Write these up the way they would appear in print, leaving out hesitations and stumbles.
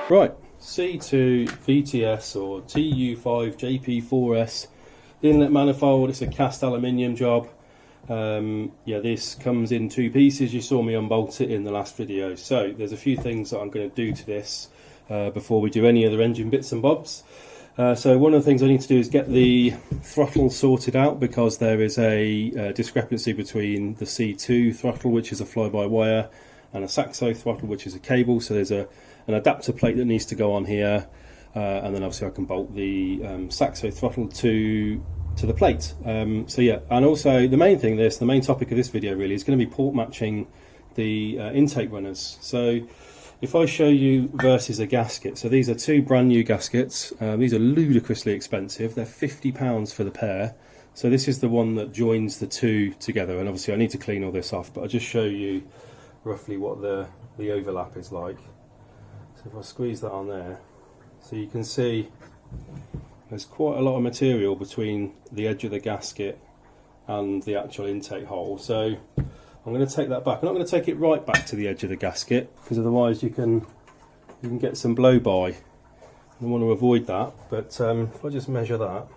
Right, C2 VTS or TU5 JP4S inlet manifold. It's a cast aluminium job. Yeah, this comes in two pieces. You saw me unbolt it in the last video. So there's a few things that I'm going to do to this before we do any other engine bits and bobs. So one of the things I need to do is get the throttle sorted out, because there is a discrepancy between the C2 throttle, which is a fly-by-wire, and a Saxo throttle, which is a cable. So there's an adapter plate that needs to go on here, and then obviously I can bolt the Saxo throttle to the plate. So yeah, and also the main topic of this video really is going to be port matching the intake runners. So if I show you versus a gasket, so these are two brand new gaskets. These are ludicrously expensive. They're £50 for the pair. So this is the one that joins the two together, and obviously I need to clean all this off, but I'll just show you roughly what the overlap is like. So if I squeeze that on there, so you can see there's quite a lot of material between the edge of the gasket and the actual intake hole. So I'm going to take that back. I'm not going to take it right back to the edge of the gasket, because otherwise you can get some blow by. I want to avoid that. But if I just measure that,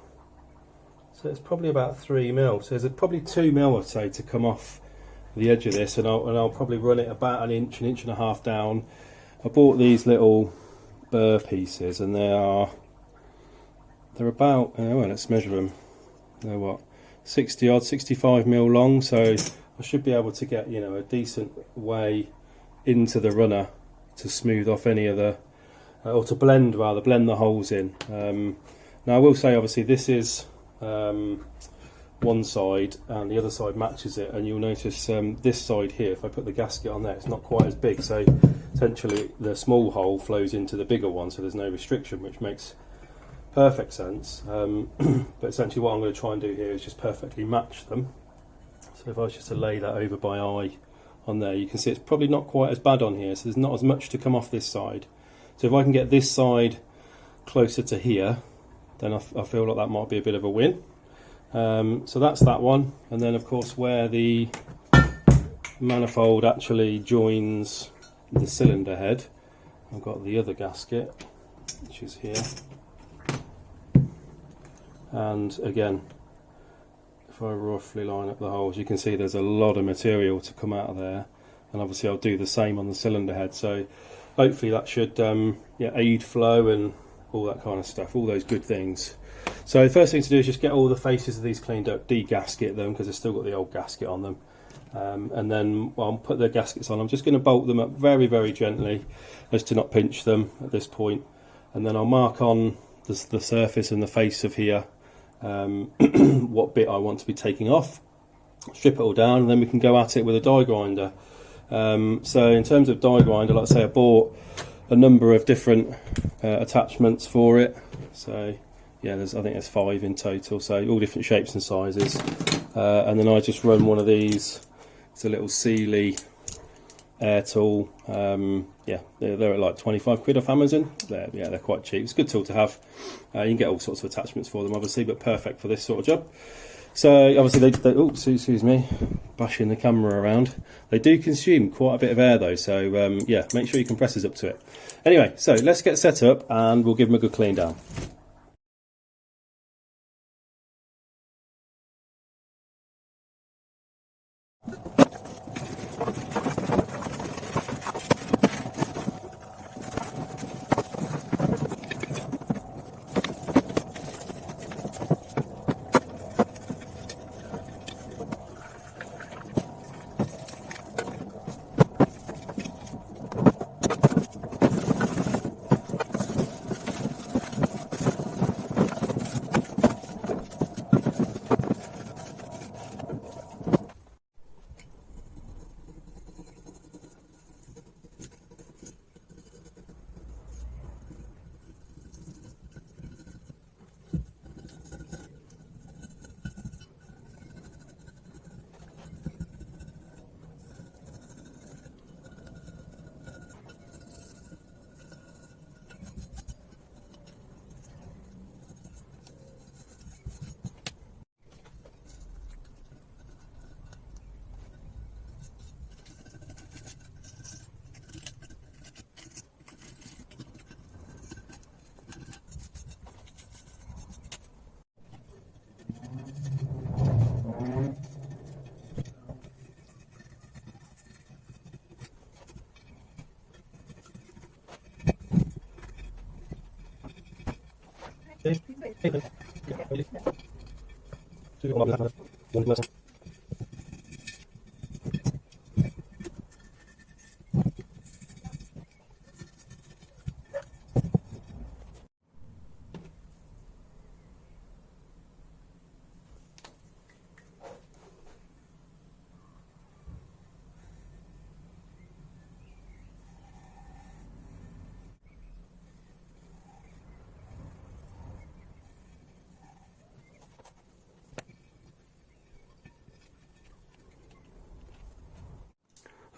so it's probably about 3 mil. So there's probably 2 mil, I'd say, to come off the edge of this, and I'll probably run it about an inch and a half down. I bought these little burr pieces, and they're about, well, let's measure them. They're what, 65 mil long, so I should be able to get, you know, a decent way into the runner to smooth off any of the, or to blend the holes in. Now I will say, obviously this is one side and the other side matches it, and you'll notice this side here, if I put the gasket on there, it's not quite as big, so essentially the small hole flows into the bigger one, so there's no restriction, which makes perfect sense. But essentially what I'm going to try and do here is just perfectly match them. So if I was just to lay that over by eye on there, you can see it's probably not quite as bad on here, so there's not as much to come off this side. So if I can get this side closer to here, then I feel like that might be a bit of a win. So that's that one, and then of course where the manifold actually joins the cylinder head, I've got the other gasket, which is here. And again, if I roughly line up the holes, you can see there's a lot of material to come out of there, and obviously I'll do the same on the cylinder head, so hopefully that should yeah, aid flow and all that kind of stuff, all those good things. So the first thing to do is just get all the faces of these cleaned up, de-gasket them, because they've still got the old gasket on them, and then I'll put the gaskets on. I'm just going to bolt them up very, very gently, as to not pinch them at this point, and then I'll mark on the surface and the face of here what bit I want to be taking off, strip it all down, and then we can go at it with a die grinder. So in terms of die grinder, like I say, I bought a number of different attachments for it. So yeah, I think there's 5 in total, so all different shapes and sizes. And then I just run one of these. It's a little Sealy air tool. Yeah, they're at like 25 quid off Amazon. They're quite cheap. It's a good tool to have. You can get all sorts of attachments for them, obviously, but perfect for this sort of job. So obviously they oh, excuse me, bashing the camera around. They do consume quite a bit of air though, so yeah, make sure your compressor's up to it. Anyway, so let's get set up and we'll give them a good clean down.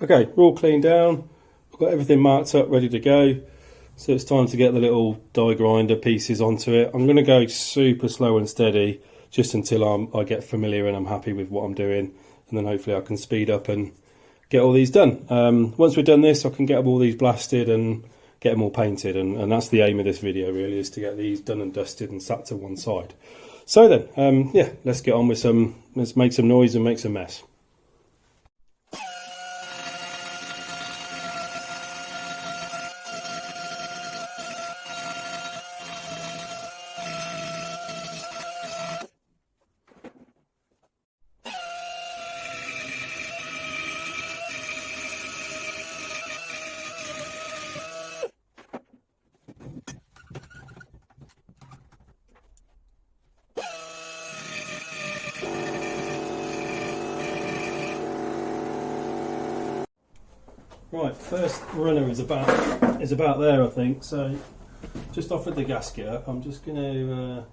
Okay, we're all cleaned down. I've got everything marked up, ready to go. So it's time to get the little die grinder pieces onto it. I'm going to go super slow and steady just until I get familiar and I'm happy with what I'm doing. And then hopefully I can speed up and get all these done. Once we've done this, I can get all these blasted and get them all painted. And that's the aim of this video really, is to get these done and dusted and sat to one side. So then, yeah, let's get on with let's make some noise and make some mess. Right, first runner is about there, I think. So just offered the gasket up. I'm just going to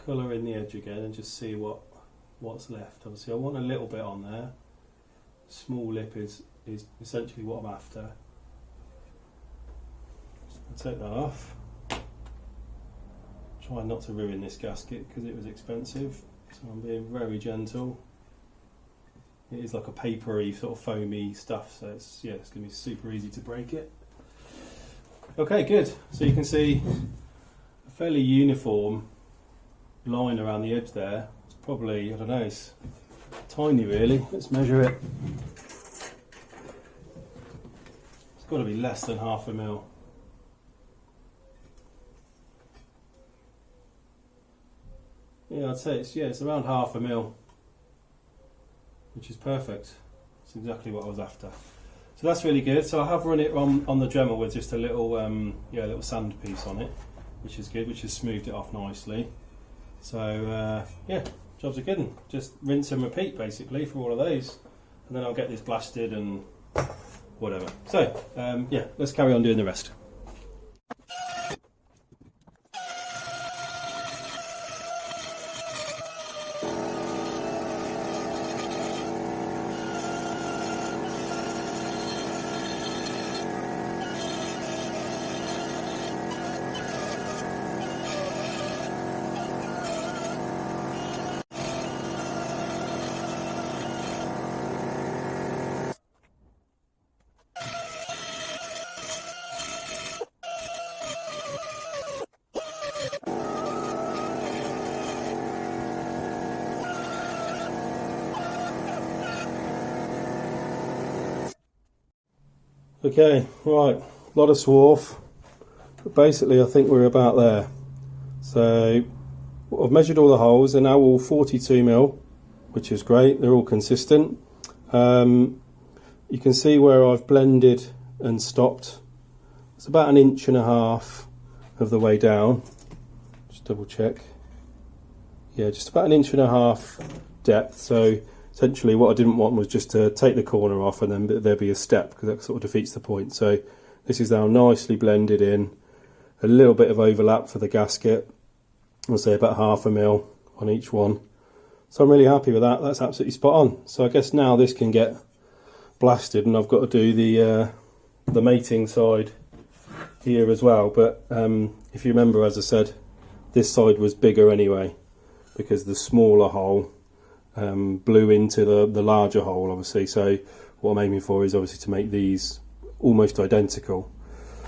colour in the edge again and just see what's left. Obviously I want a little bit on there. Small lip is essentially what I'm after. So I'll take that off. Try not to ruin this gasket because it was expensive, so I'm being very gentle. It is like a papery sort of foamy stuff, so it's going to be super easy to break it. Okay, good. So you can see a fairly uniform line around the edge there. It's probably, I don't know, it's tiny really. Let's measure it. It's got to be less than 1/2 mil. Yeah, I'd say it's around 1/2 mil. Which is perfect. It's exactly what I was after. So that's really good. So I have run it on the Dremel with just a little little sand piece on it, which is good, which has smoothed it off nicely. So yeah, jobs are good. Just rinse and repeat basically for all of those, and then I'll get this blasted and whatever. So yeah, let's carry on doing the rest. Okay, right, a lot of swarf, but basically I think we're about there. So I've measured all the holes, they're now all 42 mil, which is great, they're all consistent. You can see where I've blended and stopped. It's about 1.5 inches of the way down. Just double check. Yeah, just about 1.5 inches depth. So essentially what I didn't want was just to take the corner off and then there be a step, because that sort of defeats the point. So this is now nicely blended in. A little bit of overlap for the gasket. I'll say about 1/2 mil on each one. So I'm really happy with that. That's absolutely spot on. So I guess now this can get blasted, and I've got to do the mating side here as well. But if you remember, as I said, this side was bigger anyway, because the smaller hole blew into the larger hole, obviously. So what I'm aiming for is obviously to make these almost identical.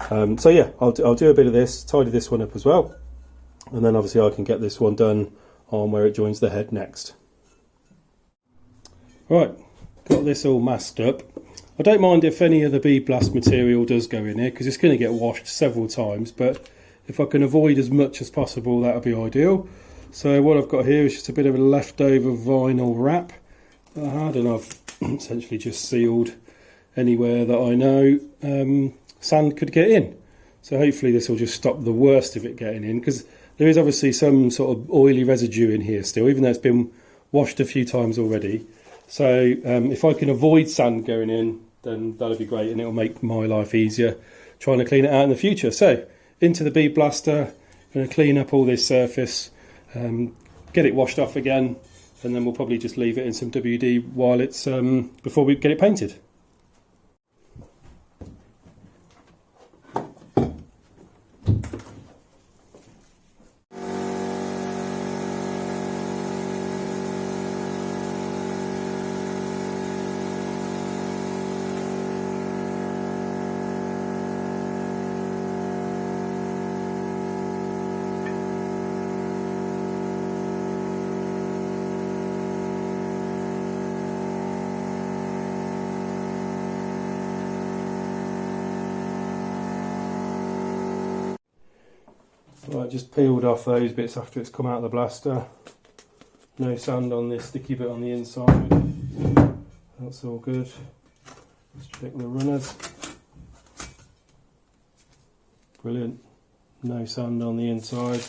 So yeah, I'll do a bit of this, tidy this one up as well, and then obviously I can get this one done on where it joins the head next. Right, got this all masked up. I don't mind if any of the bead blast material does go in here, because it's going to get washed several times, but if I can avoid as much as possible, that would be ideal. So what I've got here is just a bit of a leftover vinyl wrap that I had, and I've essentially just sealed anywhere that I know sand could get in. So hopefully this will just stop the worst of it getting in, because there is obviously some sort of oily residue in here still, even though it's been washed a few times already. So if I can avoid sand going in, then that'll be great, and it'll make my life easier trying to clean it out in the future. So into the bead blaster, I'm going to clean up all this surface, get it washed off again, and then we'll probably just leave it in some WD while it's before we get it painted. Right, just peeled off those bits after it's come out of the blaster. No sand on this sticky bit on the inside. That's all good. Let's check the runners. Brilliant. No sand on the inside.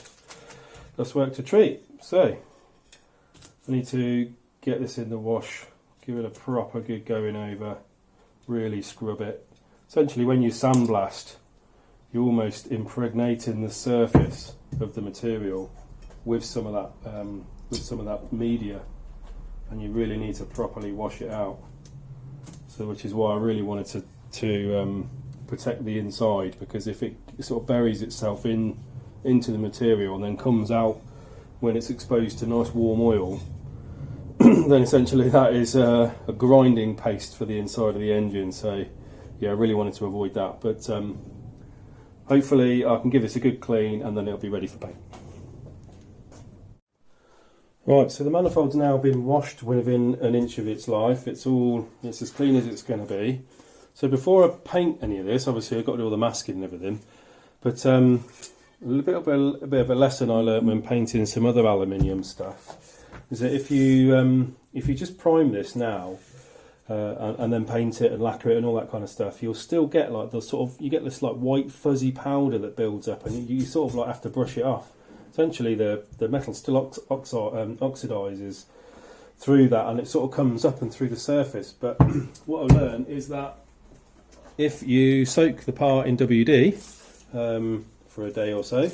That's worked a treat. So, I need to get this in the wash, give it a proper good going over, really scrub it. Essentially, when you sandblast, you're almost impregnating the surface of the material with some of that media, and you really need to properly wash it out. So, which is why I really wanted to protect the inside, because if it sort of buries itself into the material and then comes out when it's exposed to nice warm oil, then essentially that is a grinding paste for the inside of the engine. So, yeah, I really wanted to avoid that, but. Hopefully I can give this a good clean and then it'll be ready for paint. Right, so the manifold's now been washed within an inch of its life. It's as clean as it's going to be. So before I paint any of this, obviously I've got to do all the masking and everything. But a bit of a lesson I learnt when painting some other aluminium stuff is that if you just prime this now, and then paint it and lacquer it and all that kind of stuff, you'll still get like you get this like white fuzzy powder that builds up, and you sort of like have to brush it off. Essentially the metal still oxidizes through that, and it sort of comes up and through the surface. But what I learned is that if you soak the part in WD for a day or so,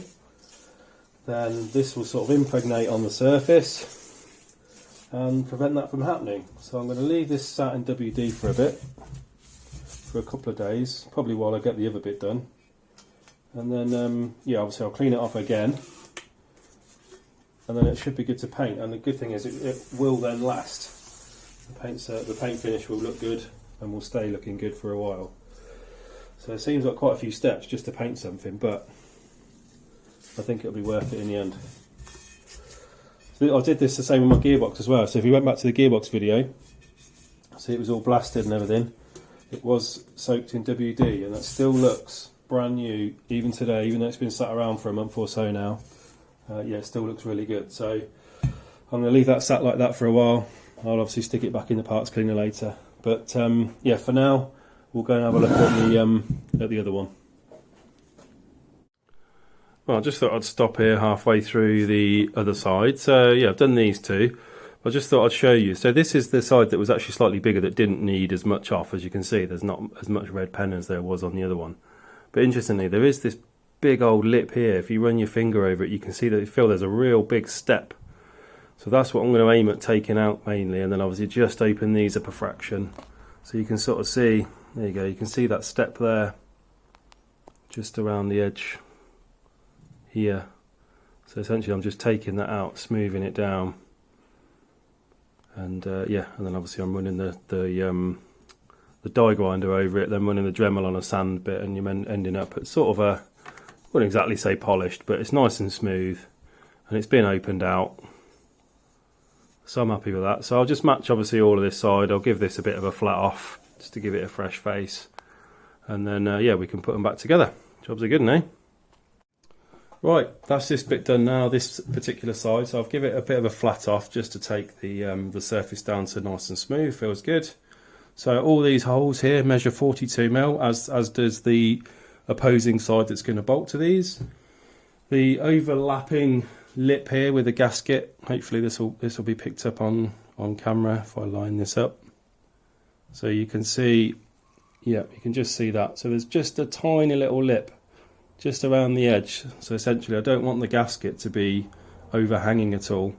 then this will sort of impregnate on the surface and prevent that from happening. So I'm going to leave this sat in WD for a bit, for a couple of days, probably while I get the other bit done, and then yeah, obviously I'll clean it off again, and then it should be good to paint. And the good thing is it will then last. The paint finish will look good and will stay looking good for a while. So it seems like quite a few steps just to paint something, but I think it'll be worth it in the end. I did this the same with my gearbox as well. So if you went back to the gearbox video, see it was all blasted and everything. It was soaked in WD, and that still looks brand new even today, even though it's been sat around for a month or so now. Yeah, it still looks really good. So I'm going to leave that sat like that for a while. I'll obviously stick it back in the parts cleaner later. But yeah, for now we'll go and have a look at the other one. Well, I just thought I'd stop here halfway through the other side. So yeah, I've done these two. I just thought I'd show you. So this is the side that was actually slightly bigger, that didn't need as much off. As you can see, there's not as much red pen as there was on the other one. But interestingly, there is this big old lip here. If you run your finger over it, you can see that you feel there's a real big step. So that's what I'm going to aim at taking out mainly, and then obviously just open these up a fraction. So you can sort of see, there you go, you can see that step there, just around the edge here. So essentially I'm just taking that out, smoothing it down, and yeah, and then obviously I'm running the die grinder over it, then running the Dremel on a sand bit, and you're ending up at sort of a, I wouldn't exactly say polished, but it's nice and smooth, and it's been opened out. So I'm happy with that. So I'll just match obviously all of this side. I'll give this a bit of a flat off just to give it a fresh face, and then yeah, we can put them back together. Jobs are good, eh? Right, that's this bit done now, this particular side. So I've given it a bit of a flat off just to take the surface down to nice and smooth. Feels good. So all these holes here measure 42mm, as does the opposing side that's going to bolt to these. The overlapping lip here with the gasket, hopefully this will be picked up on camera if I line this up. So you can see, yeah, you can just see that. So there's just a tiny little lip just around the edge. So essentially I don't want the gasket to be overhanging at all.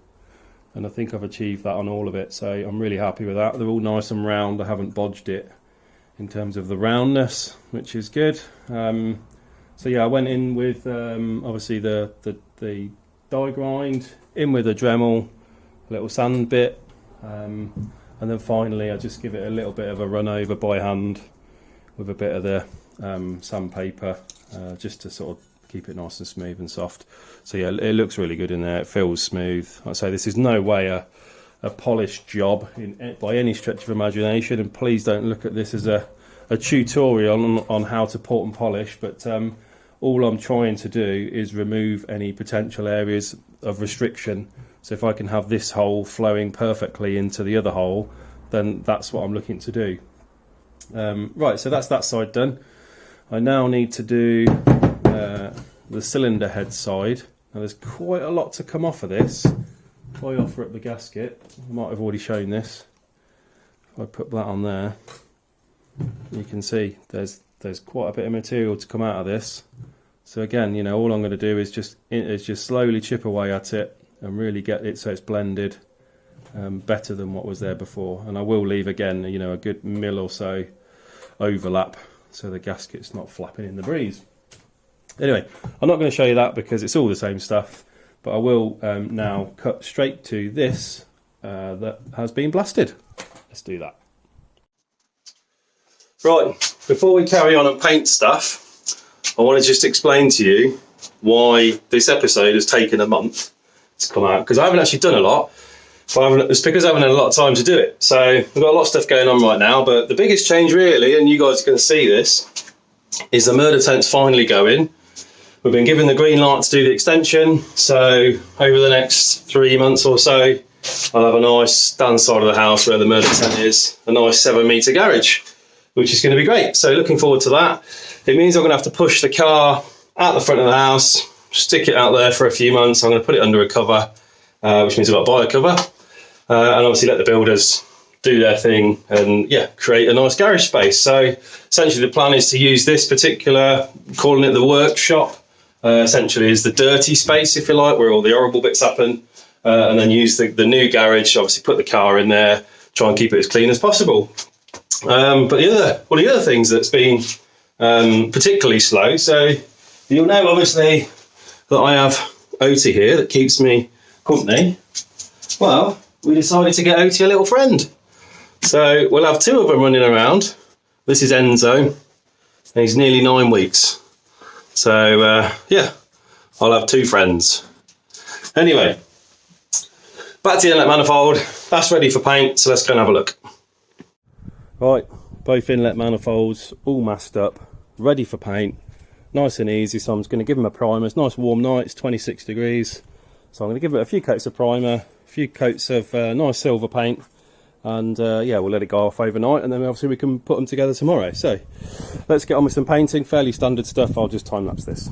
And I think I've achieved that on all of it. So I'm really happy with that. They're all nice and round. I haven't bodged it in terms of the roundness, which is good. So yeah, I went in with obviously the die grind, in with a Dremel, a little sand bit, and then finally I just give it a little bit of a run over by hand with a bit of the sandpaper, just to sort of keep it nice and smooth and soft. So yeah, it looks really good in there. It feels smooth. I say this is no way a polished job by any stretch of imagination, and please don't look at this as a tutorial on how to port and polish, but all I'm trying to do is remove any potential areas of restriction. So if I can have this hole flowing perfectly into the other hole, then that's what I'm looking to do. Right, so that's that side done. I now need to do the cylinder head side. Now there's quite a lot to come off of this. If I offer up the gasket, I might have already shown this. If I put that on there, you can see there's quite a bit of material to come out of this. So again, you know, all I'm going to do is just slowly chip away at it and really get it so it's blended better than what was there before. And I will leave again, you know, a good mil or so overlap so the gasket's not flapping in the breeze. Anyway, I'm not going to show you that because it's all the same stuff, but I will now cut straight to this that has been blasted. Let's do that. Right, before we carry on and paint stuff, I want to just explain to you why this episode has taken a month to come out, because I haven't actually done a lot, but it's because I haven't had a lot of time to do it. So we've got a lot of stuff going on right now, but the biggest change really, and you guys are going to see this, is the murder tent's finally going. We've been given the green light to do the extension, so over the next 3 months or so, I'll have a nice stand side of the house where the murder tent is, a nice 7-metre garage, which is going to be great. So looking forward to that. It means I'm going to have to push the car out the front of the house, stick it out there for a few months. I'm going to put it under a cover, which means I've got to buy a cover, and obviously let the builders do their thing and yeah, create a nice garage space. So essentially the plan is to use this particular, calling it the workshop, essentially is the dirty space, if you like, where all the horrible bits happen, and then use the new garage, obviously put the car in there, try and keep it as clean as possible. But one of the other things that's been particularly slow, so you'll know obviously that I have Oti here that keeps me company. Well, we decided to get Oti a little friend. So we'll have 2 of them running around. This is Enzo, and he's nearly 9 weeks. So yeah, I'll have 2 friends. Anyway, back to the inlet manifold. That's ready for paint, so let's go and have a look. Right, both inlet manifolds all masked up, ready for paint, nice and easy. So I'm just going to give them a primer. It's a nice warm night, it's 26 degrees. So I'm going to give it a few coats of primer, a few coats of nice silver paint, and yeah, we'll let it go off overnight, and then obviously we can put them together tomorrow. So let's get on with some painting, fairly standard stuff. I'll just time lapse this.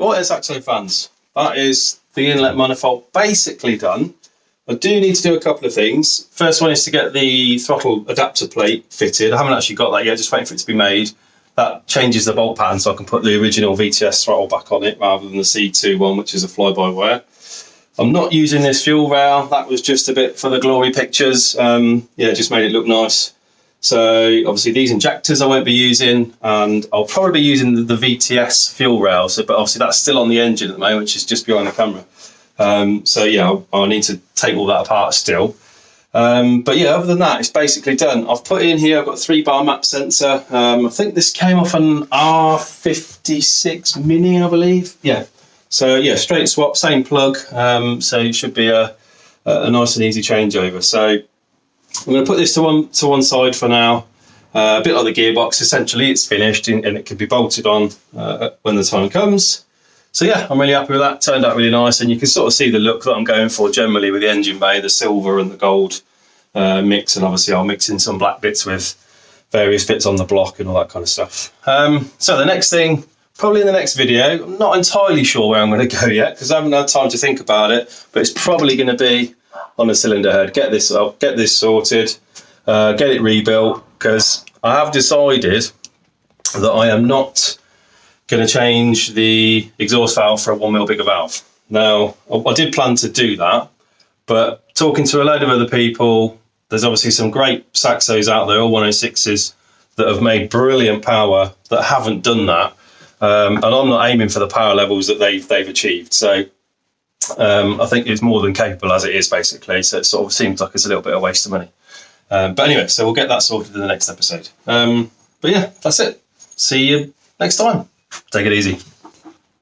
Right, Saxo fans, that is the inlet manifold basically done. I do need to do a couple of things. First one is to get the throttle adapter plate fitted. I haven't actually got that yet, just waiting for it to be made. That changes the bolt pattern, so I can put the original VTS throttle back on it rather than the C2 one, which is a fly-by-wire. I'm not using this fuel rail. That was just a bit for the glory pictures. Yeah, just made it look nice. So obviously these injectors I won't be using, and I'll probably be using the VTS fuel rail. So, but obviously that's still on the engine at the moment, which is just behind the camera. So yeah, I'll need to take all that apart still. But yeah, other than that, it's basically done. I've put in here, I've got a 3-bar map sensor. I think this came off an R56 Mini, I believe. Yeah. So yeah, straight swap, same plug. So it should be a nice and easy changeover. So I'm going to put this to one side for now. A bit like the gearbox, essentially, it's finished and it can be bolted on when the time comes. So yeah, I'm really happy with that. Turned out really nice, and you can sort of see the look that I'm going for generally with the engine bay, the silver and the gold mix, and obviously I'll mix in some black bits with various bits on the block and all that kind of stuff. So the next thing, probably in the next video, I'm not entirely sure where I'm going to go yet because I haven't had time to think about it, but it's probably going to be on the cylinder head. Get this up, get this sorted, get it rebuilt, because I have decided that I am not going to change the exhaust valve for a 1mm bigger valve. Now, I did plan to do that, but talking to a load of other people, there's obviously some great Saxos out there, all 106s, that have made brilliant power that haven't done that. And I'm not aiming for the power levels that they've achieved. So I think it's more than capable as it is, basically. So it sort of seems like it's a little bit of a waste of money. But anyway, so we'll get that sorted in the next episode. But yeah, that's it. See you next time. Take it easy.